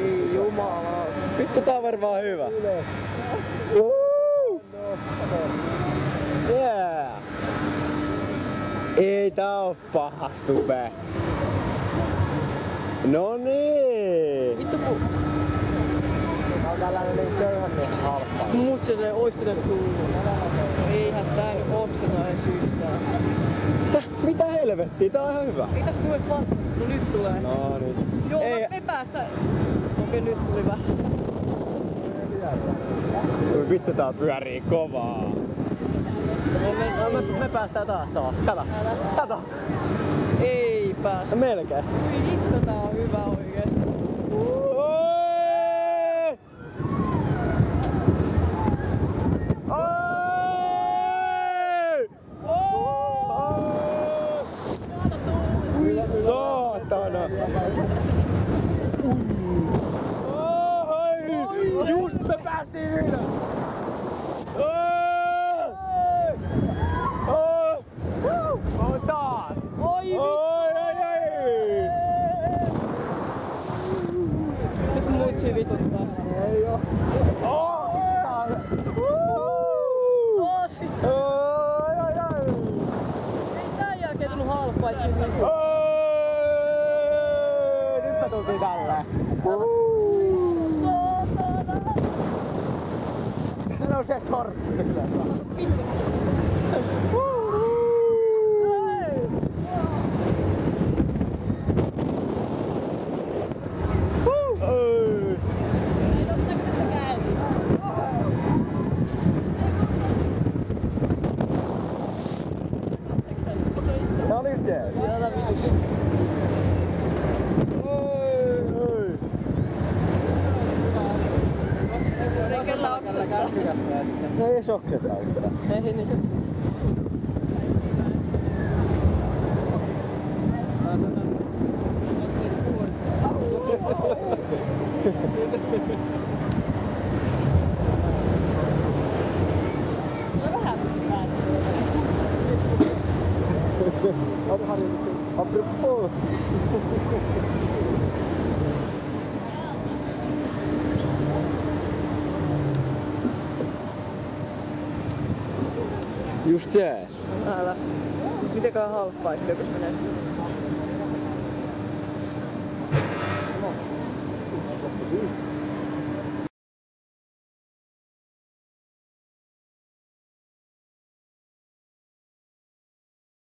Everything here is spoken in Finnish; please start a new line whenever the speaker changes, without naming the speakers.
Ei jumala.
Vittu tää on varmaan hyvä. Yeah. Ei tää oo paha Stube. No niin.
Vittu ku...
Tää on tällainen niin köyhästi halpaa.
Mut se ois pitänyt tulla. Eihän tää nyt opseta edes yhtään.
Mitä helvettiä? Tää on ihan hyvä.
Ei tästä tule vatsasta, no nyt tulee.
No niin.
Joo,
Ei.
me päästään. Okei, nyt tuli vähän.
Oi vittu tää pyörii kovaa. Me päästään taas tuohon. Kato.
Ei päästä.
Melkein.
Ui hitto, tää on hyvä oikeesti.
Saatana! Just me päästiin ylös! Taas!
Oi nyt mutsi vituttaa.
Ei oo.
Sit. Ei tän jälkeen tullut halfpipe missään.
Nyt me tultiin tälleen.
Saatana!
No se sortsit ylös. Tää oli just jees.
Jäätä vitus. Ei kellä oksettaa.
No ei sokseta yhtään.
Ei niin.
Apropos. Just jees.
Älä. Mitenköhän halfpipe jos menee?